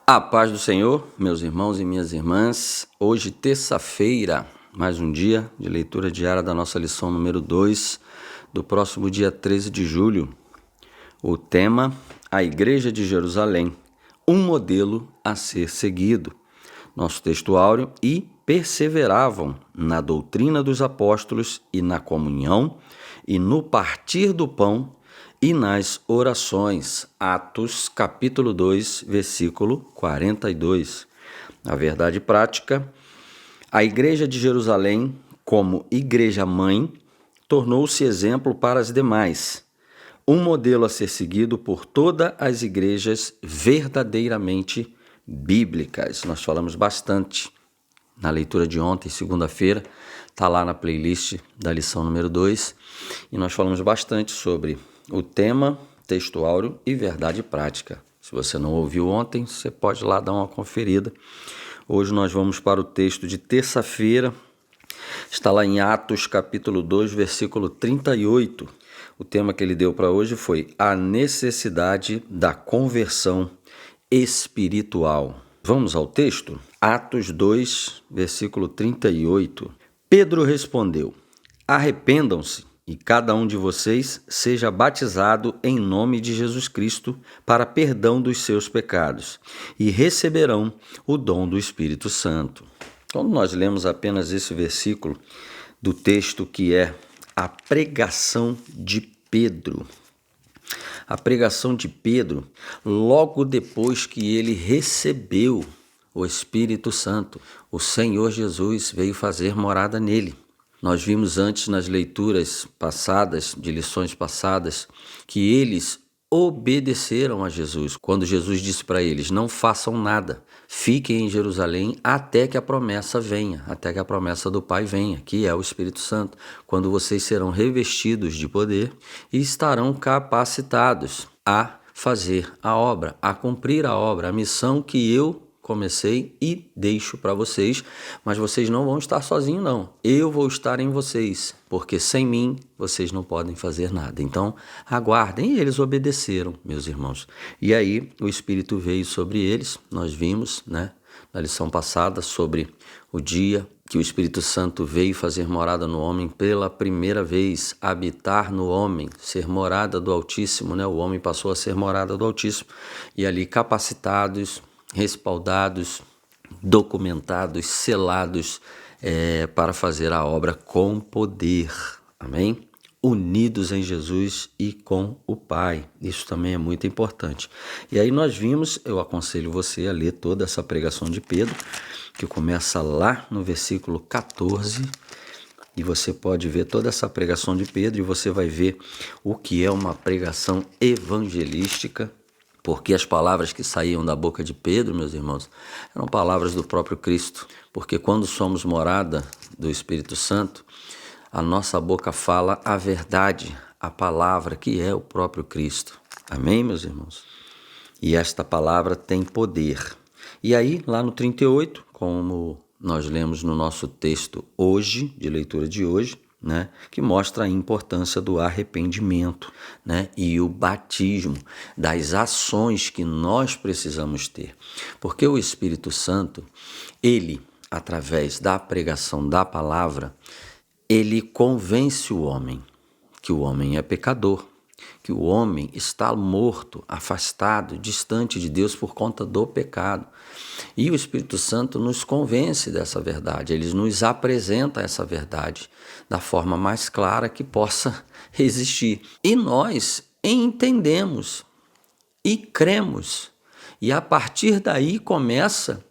A paz do Senhor, meus irmãos e minhas irmãs. Hoje, terça-feira, mais um dia de leitura diária da nossa lição número 2, do próximo dia 13 de julho. O tema, a Igreja de Jerusalém, um modelo a ser seguido. Nosso texto áureo, e perseveravam na doutrina dos apóstolos e na comunhão e no partir do pão e nas orações. Atos, capítulo 2, versículo 42. A verdade prática, a Igreja de Jerusalém, como igreja-mãe, tornou-se exemplo para as demais, um modelo a ser seguido por todas as igrejas verdadeiramente bíblicas. Nós falamos bastante na leitura de ontem, segunda-feira, está lá na playlist da lição número 2, e nós falamos bastante sobre o tema, texto áureo e verdade prática. Se você não ouviu ontem, você pode ir lá dar uma conferida. Hoje nós vamos para o texto de terça-feira, está lá em Atos capítulo 2, versículo 38. O tema que ele deu para hoje foi a necessidade da conversão espiritual. Vamos ao texto? Atos 2, versículo 38. Pedro respondeu: arrependam-se e cada um de vocês seja batizado em nome de Jesus Cristo para perdão dos seus pecados e receberão o dom do Espírito Santo. Quando nós lemos apenas esse versículo do texto que é a pregação de Pedro, a pregação de Pedro, logo depois que ele recebeu o Espírito Santo, o Senhor Jesus veio fazer morada nele. Nós vimos antes nas leituras passadas, de lições passadas, que eles obedeceram a Jesus. Quando Jesus disse para eles, não façam nada, fiquem em Jerusalém até que a promessa venha, até que a promessa do Pai venha, que é o Espírito Santo, quando vocês serão revestidos de poder e estarão capacitados a fazer a obra, a cumprir a obra, a missão que eu comecei e deixo para vocês, mas vocês não vão estar sozinhos não, eu vou estar em vocês, porque sem mim vocês não podem fazer nada. Então aguardem. E eles obedeceram, meus irmãos, e aí o Espírito veio sobre eles. Nós vimos, na lição passada, sobre o dia que o Espírito Santo veio fazer morada no homem pela primeira vez, habitar no homem, ser morada do Altíssimo, o homem passou a ser morada do Altíssimo, e ali capacitados, respaldados, documentados, selados para fazer a obra com poder, amém? Unidos em Jesus e com o Pai, isso também é muito importante. E aí nós vimos, eu aconselho você a ler toda essa pregação de Pedro, que começa lá no versículo 14, e você pode ver toda essa pregação de Pedro, e você vai ver o que é uma pregação evangelística, porque as palavras que saíam da boca de Pedro, meus irmãos, eram palavras do próprio Cristo. Porque quando somos morada do Espírito Santo, a nossa boca fala a verdade, a palavra que é o próprio Cristo. Amém, meus irmãos? E esta palavra tem poder. E aí, lá no 38, como nós lemos no nosso texto hoje, de leitura de hoje, que mostra a importância do arrependimento, e o batismo, das ações que nós precisamos ter. Porque o Espírito Santo, ele, através da pregação da palavra, ele convence o homem que o homem é pecador, que o homem está morto, afastado, distante de Deus por conta do pecado. E o Espírito Santo nos convence dessa verdade, ele nos apresenta essa verdade da forma mais clara que possa existir. E nós entendemos e cremos, e a partir daí começa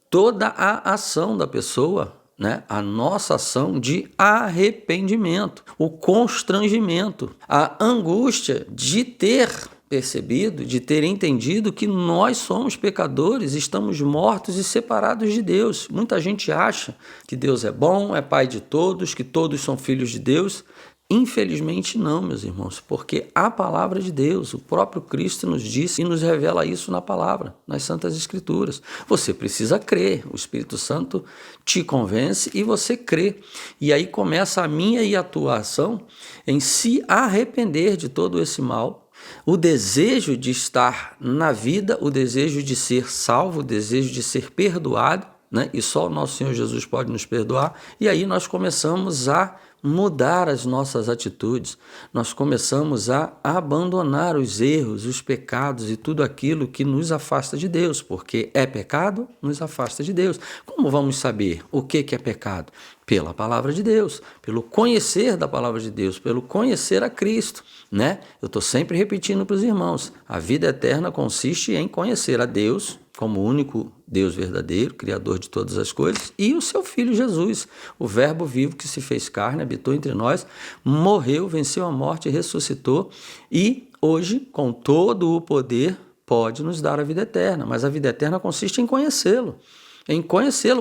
toda a ação da pessoa, a nossa ação de arrependimento, o constrangimento, a angústia de ter percebido, de ter entendido que nós somos pecadores, estamos mortos e separados de Deus. Muita gente acha que Deus é bom, é pai de todos, que todos são filhos de Deus. Infelizmente não, meus irmãos, porque a palavra de Deus, o próprio Cristo nos disse e nos revela isso na palavra, nas Santas Escrituras. Você precisa crer, o Espírito Santo te convence e você crê. E aí começa a minha e a tua ação em se arrepender de todo esse mal, o desejo de estar na vida, o desejo de ser salvo, o desejo de ser perdoado, né? E só o nosso Senhor Jesus pode nos perdoar. E aí nós começamos a mudar as nossas atitudes, nós começamos a abandonar os erros, os pecados e tudo aquilo que nos afasta de Deus, porque é pecado, nos afasta de Deus. Como vamos saber o que é pecado? Pela palavra de Deus, pelo conhecer da palavra de Deus, pelo conhecer a Cristo, né? Eu estou sempre repetindo para os irmãos, a vida eterna consiste em conhecer a Deus como o único Deus verdadeiro, Criador de todas as coisas, e o seu Filho Jesus, o Verbo vivo que se fez carne, habitou entre nós, morreu, venceu a morte, ressuscitou e hoje, com todo o poder, pode nos dar a vida eterna. Mas a vida eterna consiste em conhecê-lo,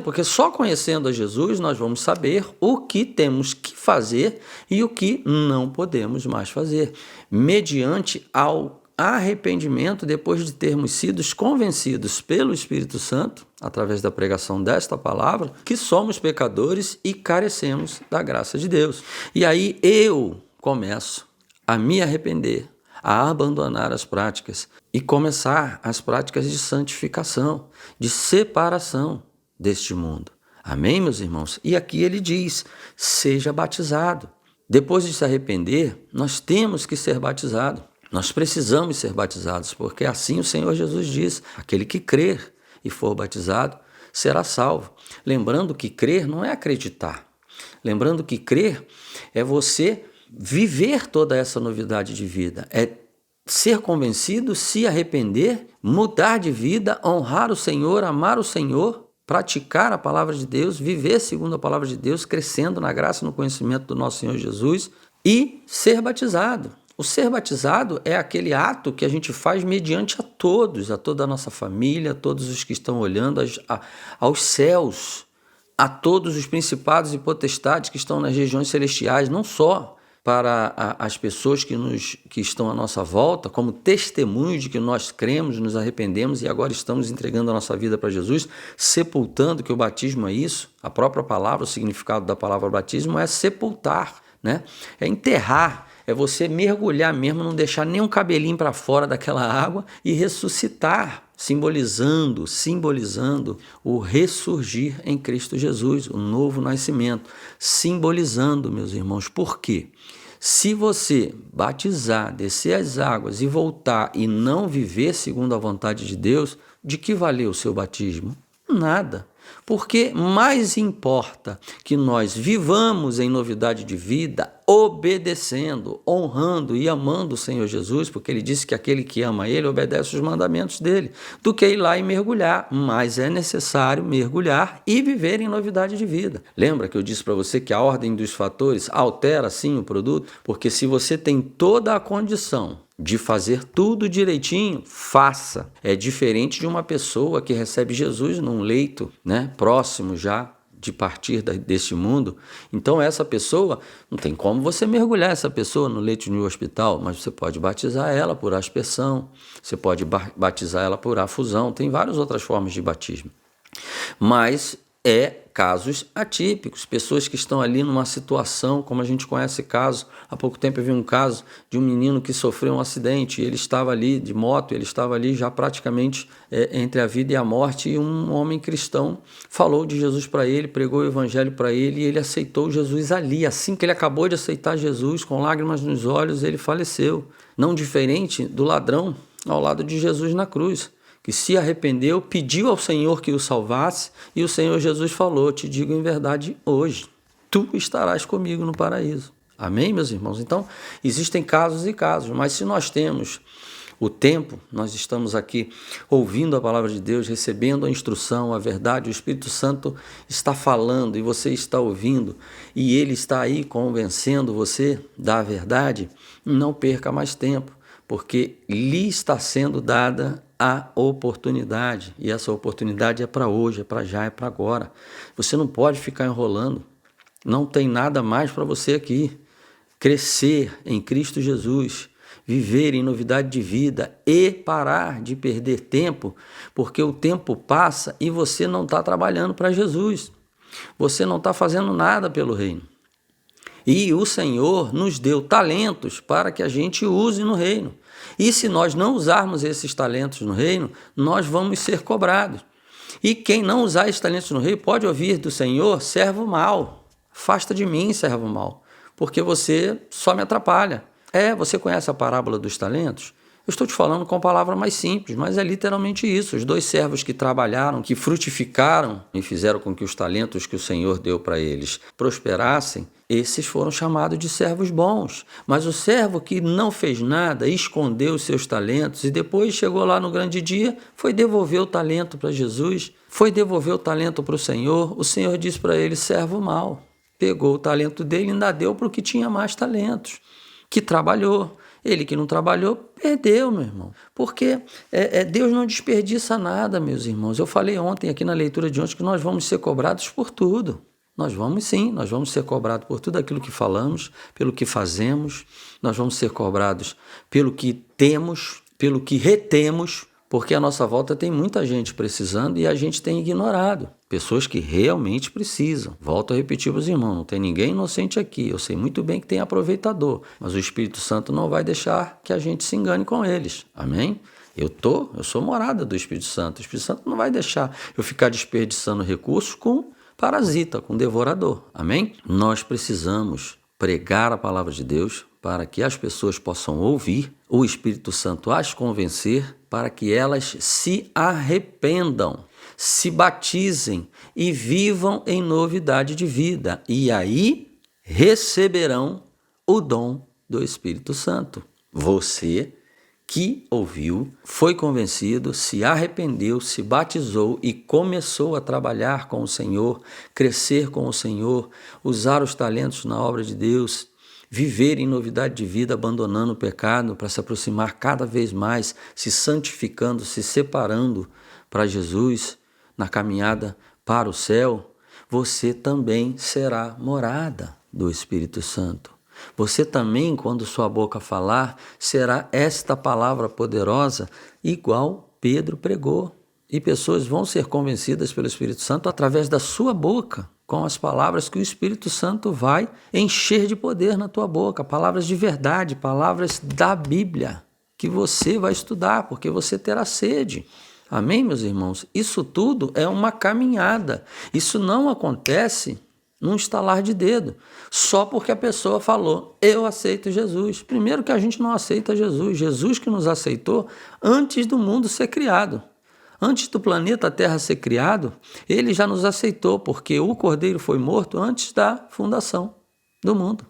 porque só conhecendo a Jesus nós vamos saber o que temos que fazer e o que não podemos mais fazer, mediante ao arrependimento, depois de termos sido convencidos pelo Espírito Santo, através da pregação desta palavra, que somos pecadores e carecemos da graça de Deus. E aí eu começo a me arrepender, a abandonar as práticas e começar as práticas de santificação, de separação deste mundo. Amém, meus irmãos? E aqui ele diz, seja batizado. Depois de se arrepender, nós temos que ser batizados. Nós precisamos ser batizados, porque assim o Senhor Jesus diz, aquele que crer e for batizado será salvo. Lembrando que crer não é acreditar. Lembrando que crer é você viver toda essa novidade de vida, é ser convencido, se arrepender, mudar de vida, honrar o Senhor, amar o Senhor, praticar a palavra de Deus, viver segundo a palavra de Deus, crescendo na graça e no conhecimento do nosso Senhor Jesus e ser batizado. O ser batizado é aquele ato que a gente faz mediante a todos, a toda a nossa família, a todos os que estão olhando aos céus, a todos os principados e potestades que estão nas regiões celestiais, não só para as pessoas que estão à nossa volta, como testemunho de que nós cremos, nos arrependemos e agora estamos entregando a nossa vida para Jesus, sepultando, que o batismo é isso, a própria palavra, o significado da palavra batismo é sepultar, né? É enterrar. É você mergulhar mesmo, não deixar nem um cabelinho para fora daquela água e ressuscitar, simbolizando o ressurgir em Cristo Jesus, o novo nascimento. Simbolizando, meus irmãos, por quê? Se você batizar, descer as águas e voltar e não viver segundo a vontade de Deus, de que valeu o seu batismo? Nada. Porque mais importa que nós vivamos em novidade de vida, obedecendo, honrando e amando o Senhor Jesus, porque ele disse que aquele que ama ele obedece os mandamentos dele, do que ir lá e mergulhar. Mas é necessário mergulhar e viver em novidade de vida. Lembra que eu disse para você que a ordem dos fatores altera sim o produto? Porque se você tem toda a condição de fazer tudo direitinho, faça. É diferente de uma pessoa que recebe Jesus num leito, né, próximo já de partir deste mundo. Então essa pessoa, não tem como você mergulhar essa pessoa no leito de um hospital, mas você pode batizar ela por aspersão, você pode batizar ela por afusão, tem várias outras formas de batismo. Mas casos atípicos, pessoas que estão ali numa situação, como a gente conhece casos, há pouco tempo eu vi um caso de um menino que sofreu um acidente, ele estava ali de moto, ele estava ali já praticamente entre a vida e a morte, e um homem cristão falou de Jesus para ele, pregou o evangelho para ele, e ele aceitou Jesus ali. Assim que ele acabou de aceitar Jesus, com lágrimas nos olhos, ele faleceu, não diferente do ladrão ao lado de Jesus na cruz, que se arrependeu, pediu ao Senhor que o salvasse, e o Senhor Jesus falou, te digo em verdade hoje, tu estarás comigo no paraíso. Amém, meus irmãos? Então, existem casos e casos, mas se nós temos o tempo, nós estamos aqui ouvindo a palavra de Deus, recebendo a instrução, a verdade, o Espírito Santo está falando e você está ouvindo, e ele está aí convencendo você da verdade, não perca mais tempo, porque lhe está sendo dada a oportunidade, e essa oportunidade é para hoje, é para já, é para agora. Você não pode ficar enrolando, não tem nada mais para você aqui. crescer em Cristo Jesus, viver em novidade de vida e parar de perder tempo, porque o tempo passa e você não está trabalhando para Jesus. Você não está fazendo nada pelo reino. E o Senhor nos deu talentos para que a gente use no reino. E se nós não usarmos esses talentos no reino, nós vamos ser cobrados. E quem não usar esses talentos no reino pode ouvir do Senhor: servo mau, afasta de mim, servo mau, porque você só me atrapalha. Você conhece a parábola dos talentos? Eu estou te falando com palavra mais simples, mas é literalmente isso. Os 2 servos que trabalharam, que frutificaram e fizeram com que os talentos que o Senhor deu para eles prosperassem, esses foram chamados de servos bons. Mas o servo que não fez nada, escondeu os seus talentos e depois chegou lá no grande dia, foi devolver o talento para Jesus, foi devolver o talento para o Senhor disse para ele: servo mau. Pegou o talento dele e ainda deu para o que tinha mais talentos, que trabalhou. Ele que não trabalhou, perdeu, meu irmão. Porque Deus não desperdiça nada, meus irmãos. Eu falei ontem, aqui na leitura de ontem, que nós vamos ser cobrados por tudo. Nós vamos ser cobrados por tudo aquilo que falamos, pelo que fazemos. Nós vamos ser cobrados pelo que temos, pelo que retemos, porque à nossa volta tem muita gente precisando e a gente tem ignorado. Pessoas que realmente precisam. Volto a repetir para os irmãos, não tem ninguém inocente aqui. Eu sei muito bem que tem aproveitador, mas o Espírito Santo não vai deixar que a gente se engane com eles. Amém? Eu sou morada do Espírito Santo. O Espírito Santo não vai deixar eu ficar desperdiçando recursos com parasita, com devorador. Amém? Nós precisamos pregar a palavra de Deus para que as pessoas possam ouvir, o Espírito Santo as convencer para que elas se arrependam, se batizem e vivam em novidade de vida. E aí receberão o dom do Espírito Santo. Você que ouviu, foi convencido, se arrependeu, se batizou e começou a trabalhar com o Senhor, crescer com o Senhor, usar os talentos na obra de Deus, viver em novidade de vida, abandonando o pecado para se aproximar cada vez mais, se santificando, se separando para Jesus na caminhada para o céu, você também será morada do Espírito Santo. Você também, quando sua boca falar, será esta palavra poderosa, igual Pedro pregou. E pessoas vão ser convencidas pelo Espírito Santo através da sua boca, com as palavras que o Espírito Santo vai encher de poder na tua boca, palavras de verdade, palavras da Bíblia, que você vai estudar, porque você terá sede. Amém, meus irmãos? Isso tudo é uma caminhada. Isso não acontece num estalar de dedo, só porque a pessoa falou: eu aceito Jesus. Primeiro que a gente não aceita Jesus. Jesus que nos aceitou antes do mundo ser criado. Antes do planeta Terra ser criado, ele já nos aceitou, porque o Cordeiro foi morto antes da fundação do mundo.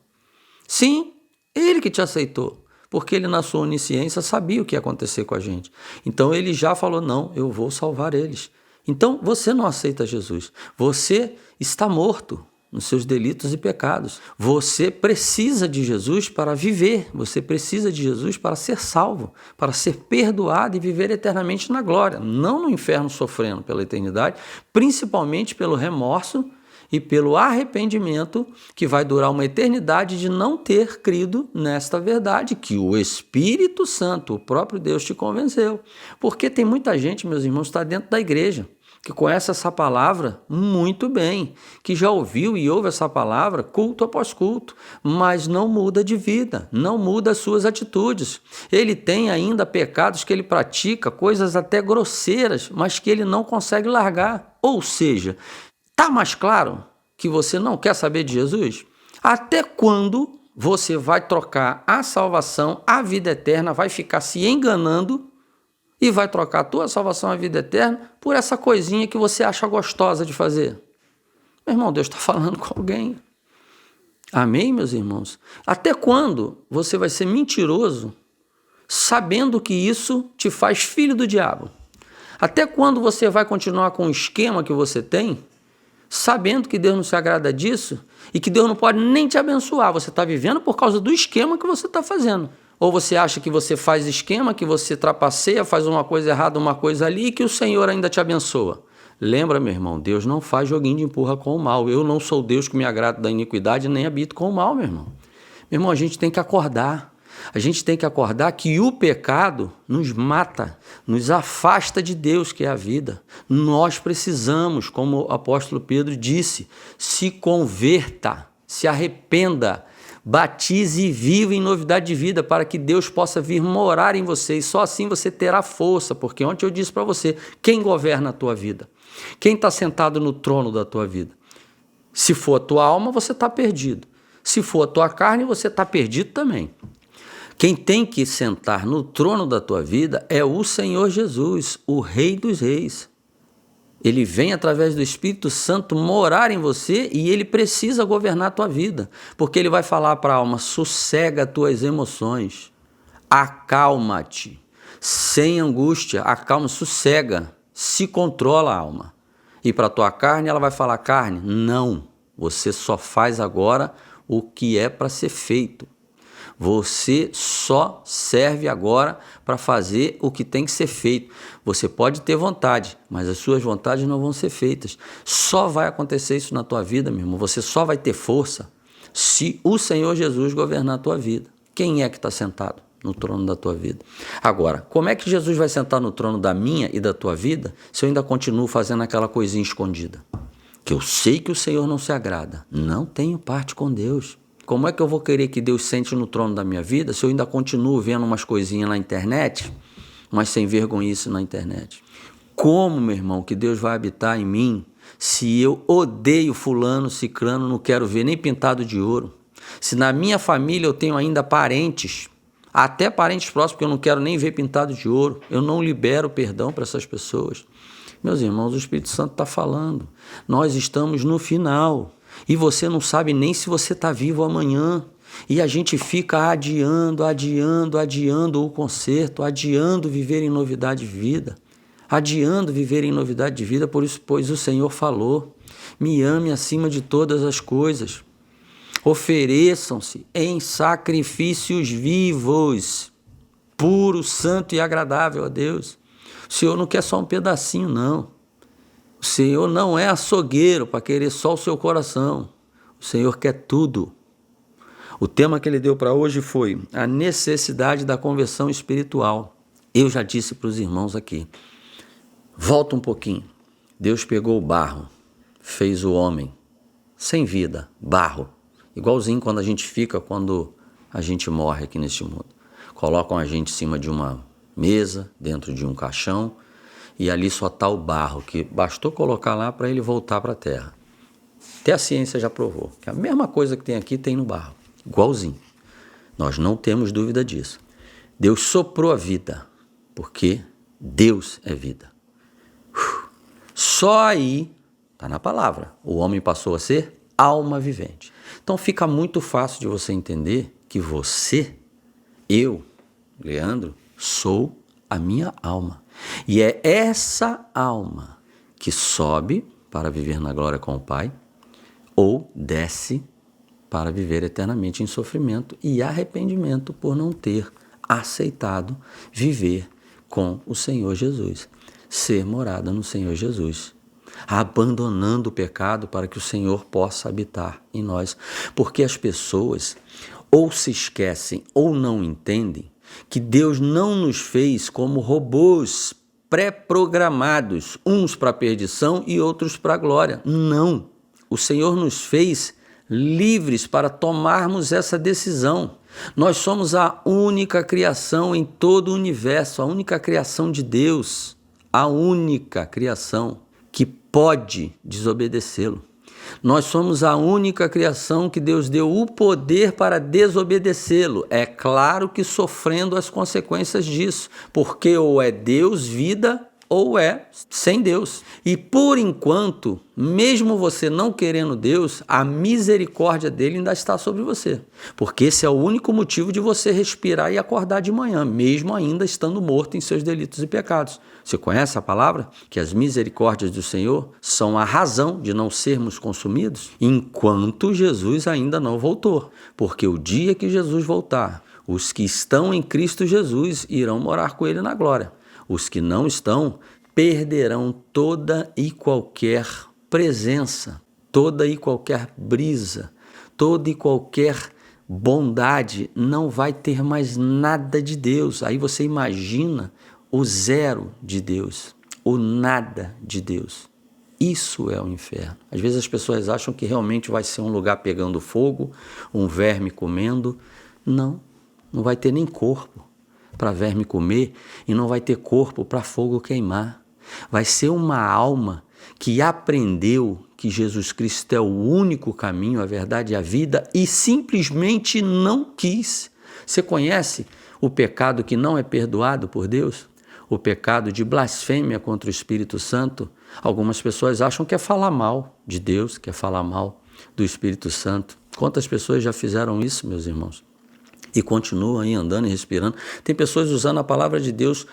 Sim, ele que te aceitou, porque ele na sua onisciência sabia o que ia acontecer com a gente. Então ele já falou: não, eu vou salvar eles. Então você não aceita Jesus. Você está morto nos seus delitos e pecados. Você precisa de Jesus para viver, você precisa de Jesus para ser salvo, para ser perdoado e viver eternamente na glória, não no inferno sofrendo pela eternidade, principalmente pelo remorso e pelo arrependimento que vai durar uma eternidade de não ter crido nesta verdade que o Espírito Santo, o próprio Deus, te convenceu. Porque tem muita gente, meus irmãos, que está dentro da igreja, que conhece essa palavra muito bem, que já ouviu e ouve essa palavra culto após culto, mas não muda de vida, não muda as suas atitudes. Ele tem ainda pecados que ele pratica, coisas até grosseiras, mas que ele não consegue largar. Ou seja, está mais claro que você não quer saber de Jesus? Até quando você vai trocar a salvação, a vida eterna, vai ficar se enganando e vai trocar a tua salvação, a vida eterna, por essa coisinha que você acha gostosa de fazer? Meu irmão, Deus está falando com alguém. Amém, meus irmãos? Até quando você vai ser mentiroso sabendo que isso te faz filho do diabo? Até quando você vai continuar com o esquema que você tem, sabendo que Deus não se agrada disso e que Deus não pode nem te abençoar? Você está vivendo por causa do esquema que você está fazendo. Ou você acha que você faz esquema, que você trapaceia, faz uma coisa errada, uma coisa ali, e que o Senhor ainda te abençoa? Lembra, meu irmão, Deus não faz joguinho de empurra com o mal. Eu não sou Deus que me agrada da iniquidade, nem habito com o mal, meu irmão. Meu irmão, a gente tem que acordar. A gente tem que acordar que o pecado nos mata, nos afasta de Deus, que é a vida. Nós precisamos, como o apóstolo Pedro disse, se converta, se arrependa, batize e viva em novidade de vida para que Deus possa vir morar em você. E só assim você terá força, porque ontem eu disse para você, quem governa a tua vida? Quem está sentado no trono da tua vida? Se for a tua alma, você está perdido. Se for a tua carne, você está perdido também. Quem tem que sentar no trono da tua vida é o Senhor Jesus, o Rei dos Reis. Ele vem através do Espírito Santo morar em você e ele precisa governar a tua vida, porque ele vai falar para a alma, sossega as tuas emoções, acalma-te, sem angústia, acalma, sossega, se controla a alma. E para a tua carne ela vai falar, carne, não, você só faz agora o que é para ser feito. Você só serve agora para fazer o que tem que ser feito. Você pode ter vontade, mas as suas vontades não vão ser feitas. Só vai acontecer isso na tua vida, meu irmão. Você só vai ter força se o Senhor Jesus governar a tua vida. Quem é que está sentado no trono da tua vida? Agora, como é que Jesus vai sentar no trono da minha e da tua vida se eu ainda continuo fazendo aquela coisinha escondida? Que eu sei que o Senhor não se agrada. Não tenho parte com Deus. Como é que eu vou querer que Deus sente no trono da minha vida se eu ainda continuo vendo umas coisinhas na internet, mas sem vergonhice na internet? Como, meu irmão, que Deus vai habitar em mim se eu odeio fulano, cicrano, não quero ver nem pintado de ouro? Se na minha família eu tenho ainda parentes, até parentes próximos que eu não quero nem ver pintado de ouro, eu não libero perdão para essas pessoas. Meus irmãos, o Espírito Santo está falando. Nós estamos no final. E você não sabe nem se você está vivo amanhã. E a gente fica adiando o conserto, adiando viver em novidade de vida. Adiando viver em novidade de vida, por isso, pois o Senhor falou, me ame acima de todas as coisas. Ofereçam-se em sacrifícios vivos, puro, santo e agradável a Deus. O Senhor não quer só um pedacinho, não. O Senhor não é açougueiro para querer só o seu coração. O Senhor quer tudo. O tema que ele deu para hoje foi a necessidade da conversão espiritual. Eu já disse para os irmãos aqui. Volta um pouquinho. Deus pegou o barro, fez o homem, sem vida, barro. Igualzinho quando a gente fica quando a gente morre aqui neste mundo. Colocam a gente em cima de uma mesa, dentro de um caixão, e ali só está o barro, que bastou colocar lá para ele voltar para a terra. Até a ciência já provou que a mesma coisa que tem aqui tem no barro, igualzinho. Nós não temos dúvida disso. Deus soprou a vida, porque Deus é vida. Só aí, está na palavra, o homem passou a ser alma vivente. Então fica muito fácil de você entender que você, eu, Leandro, sou a minha alma. E é essa alma que sobe para viver na glória com o Pai ou desce para viver eternamente em sofrimento e arrependimento por não ter aceitado viver com o Senhor Jesus, ser morada no Senhor Jesus, abandonando o pecado para que o Senhor possa habitar em nós. Porque as pessoas ou se esquecem ou não entendem que Deus não nos fez como robôs pré-programados, uns para a perdição e outros para a glória. Não. O Senhor nos fez livres para tomarmos essa decisão. Nós somos a única criação em todo o universo, a única criação de Deus, a única criação que pode desobedecê-lo. Nós somos a única criação que Deus deu o poder para desobedecê-lo. É claro que sofrendo as consequências disso, porque ou é Deus vida ou é sem Deus. E por enquanto, mesmo você não querendo Deus, a misericórdia dele ainda está sobre você. Porque esse é o único motivo de você respirar e acordar de manhã, mesmo ainda estando morto em seus delitos e pecados. Você conhece a palavra? Que as misericórdias do Senhor são a razão de não sermos consumidos enquanto Jesus ainda não voltou. Porque o dia que Jesus voltar, os que estão em Cristo Jesus irão morar com ele na glória. Os que não estão perderão toda e qualquer presença, toda e qualquer brisa, toda e qualquer bondade, não vai ter mais nada de Deus. Aí você imagina o zero de Deus, o nada de Deus. Isso é o inferno. Às vezes as pessoas acham que realmente vai ser um lugar pegando fogo, um verme comendo. Não, não vai ter nem corpo para verme comer e não vai ter corpo para fogo queimar. Vai ser uma alma que aprendeu que Jesus Cristo é o único caminho, a verdade e a vida e simplesmente não quis. Você conhece o pecado que não é perdoado por Deus? O pecado de blasfêmia contra o Espírito Santo? Algumas pessoas acham que é falar mal de Deus, que é falar mal do Espírito Santo. Quantas pessoas já fizeram isso, meus irmãos? E continuam aí andando e respirando. Tem pessoas usando a palavra de Deus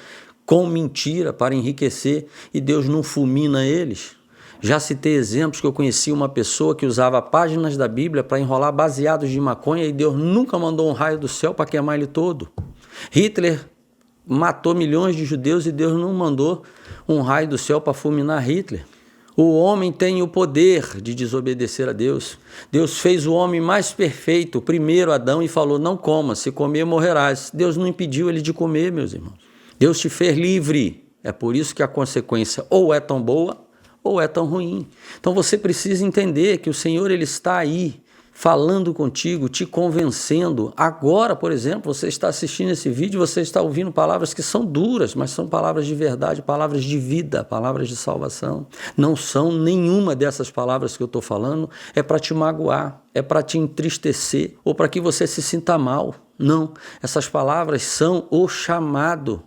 com mentira para enriquecer e Deus não fulmina eles. Já citei exemplos que eu conheci uma pessoa que usava páginas da Bíblia para enrolar baseados de maconha e Deus nunca mandou um raio do céu para queimar ele todo. Hitler matou milhões de judeus e Deus não mandou um raio do céu para fulminar Hitler. O homem tem o poder de desobedecer a Deus. Deus fez o homem mais perfeito, o primeiro Adão, e falou, não coma, se comer morrerás. Deus não impediu ele de comer, meus irmãos. Deus te fez livre. É por isso que a consequência ou é tão boa ou é tão ruim. Então você precisa entender que o Senhor ele está aí, falando contigo, te convencendo. Agora, por exemplo, você está assistindo esse vídeo, você está ouvindo palavras que são duras, mas são palavras de verdade, palavras de vida, palavras de salvação. Não são nenhuma dessas palavras que eu estou falando, é para te magoar, é para te entristecer ou para que você se sinta mal. Não, essas palavras são o chamado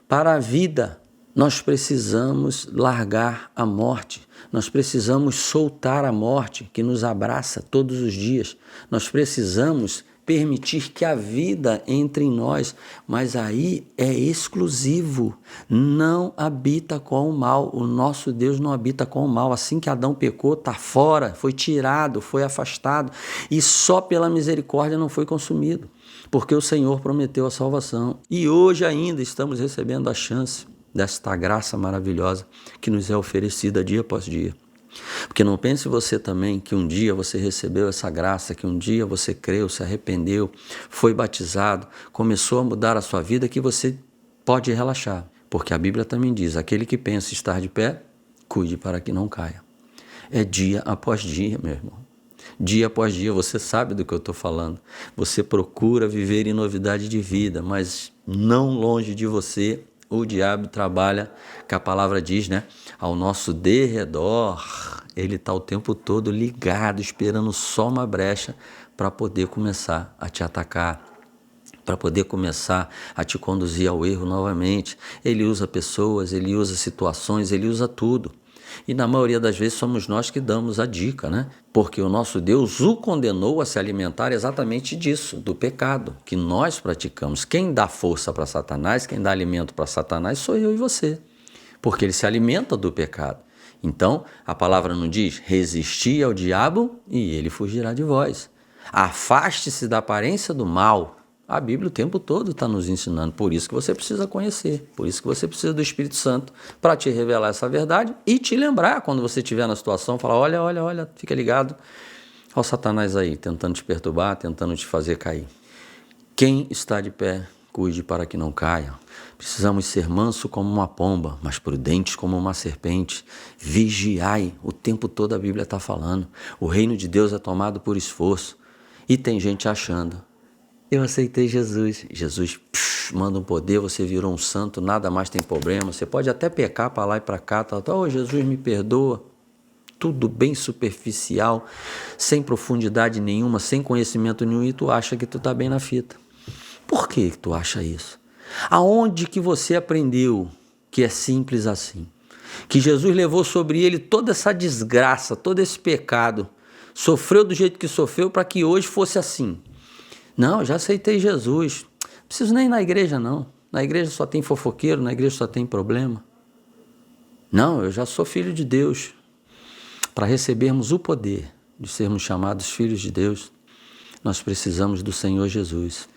para a vida. Nós precisamos largar a morte, nós precisamos soltar a morte que nos abraça todos os dias, nós precisamos permitir que a vida entre em nós, mas aí é exclusivo, não habita com o mal, o nosso Deus não habita com o mal. Assim que Adão pecou, está fora, foi tirado, foi afastado e só pela misericórdia não foi consumido, porque o Senhor prometeu a salvação e hoje ainda estamos recebendo a chance desta graça maravilhosa que nos é oferecida dia após dia. Porque não pense você também que um dia você recebeu essa graça, que um dia você creu, se arrependeu, foi batizado, começou a mudar a sua vida, que você pode relaxar. Porque a Bíblia também diz, aquele que pensa estar de pé, cuide para que não caia. É dia após dia, meu irmão. Dia após dia, você sabe do que eu estou falando. Você procura viver em novidade de vida, mas não longe de você, o diabo trabalha, que a palavra diz, né? Ao nosso derredor, ele está o tempo todo ligado, esperando só uma brecha para poder começar a te atacar, para poder começar a te conduzir ao erro novamente. Ele usa pessoas, ele usa situações, ele usa tudo. E na maioria das vezes somos nós que damos a dica, né? Porque o nosso Deus o condenou a se alimentar exatamente disso, do pecado que nós praticamos. Quem dá força para Satanás, quem dá alimento para Satanás sou eu e você, porque ele se alimenta do pecado. Então, a palavra não diz, resisti ao diabo e ele fugirá de vós. Afaste-se da aparência do mal. A Bíblia o tempo todo está nos ensinando, por isso que você precisa conhecer, por isso que você precisa do Espírito Santo para te revelar essa verdade e te lembrar quando você estiver na situação, falar, olha, fica ligado ao Satanás aí, tentando te perturbar, tentando te fazer cair. Quem está de pé, cuide para que não caia. Precisamos ser manso como uma pomba, mas prudentes como uma serpente. Vigiai, o tempo todo a Bíblia está falando. O reino de Deus é tomado por esforço. E tem gente achando, eu aceitei Jesus. Jesus manda um poder, você virou um santo, nada mais tem problema. Você pode até pecar para lá e para cá, Jesus me perdoa. Tudo bem superficial, sem profundidade nenhuma, sem conhecimento nenhum, e tu acha que tu está bem na fita. Por que tu acha isso? Aonde que você aprendeu que é simples assim? Que Jesus levou sobre ele toda essa desgraça, todo esse pecado, sofreu do jeito que sofreu para que hoje fosse assim. Não, eu já aceitei Jesus. Não preciso nem ir na igreja, não. Na igreja só tem fofoqueiro, na igreja só tem problema. Não, eu já sou filho de Deus. Para recebermos o poder de sermos chamados filhos de Deus, nós precisamos do Senhor Jesus.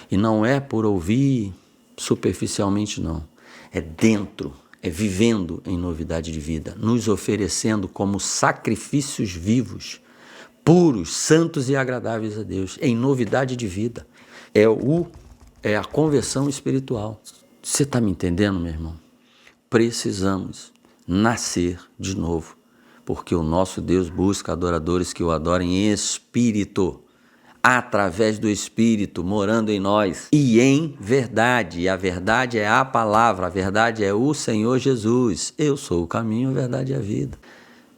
E não é por ouvir superficialmente, não. É dentro, é vivendo em novidade de vida, nos oferecendo como sacrifícios vivos puros, santos e agradáveis a Deus, em novidade de vida. É a conversão espiritual. Você está me entendendo, meu irmão? Precisamos nascer de novo, porque o nosso Deus busca adoradores que o adorem em espírito, através do Espírito morando em nós e em verdade. E a verdade é a palavra, a verdade é o Senhor Jesus. Eu sou o caminho, a verdade e a vida.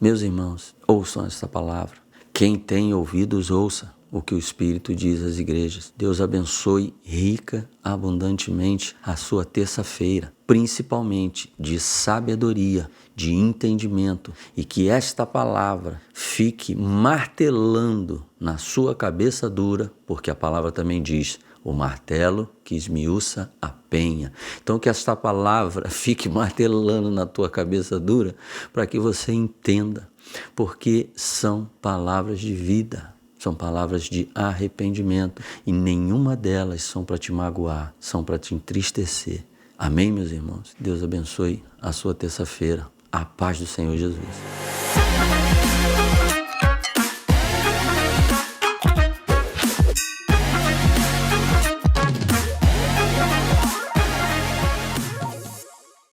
Meus irmãos, ouçam essa palavra. Quem tem ouvidos, ouça o que o Espírito diz às igrejas. Deus abençoe rica, abundantemente a sua terça-feira, principalmente de sabedoria, de entendimento, e que esta palavra fique martelando na sua cabeça dura, porque a palavra também diz: o martelo que esmiuça a penha. Então que esta palavra fique martelando na tua cabeça dura, para que você entenda, porque são palavras de vida. São palavras de arrependimento e nenhuma delas são para te magoar, são para te entristecer. Amém, meus irmãos? Deus abençoe a sua terça-feira. A paz do Senhor Jesus.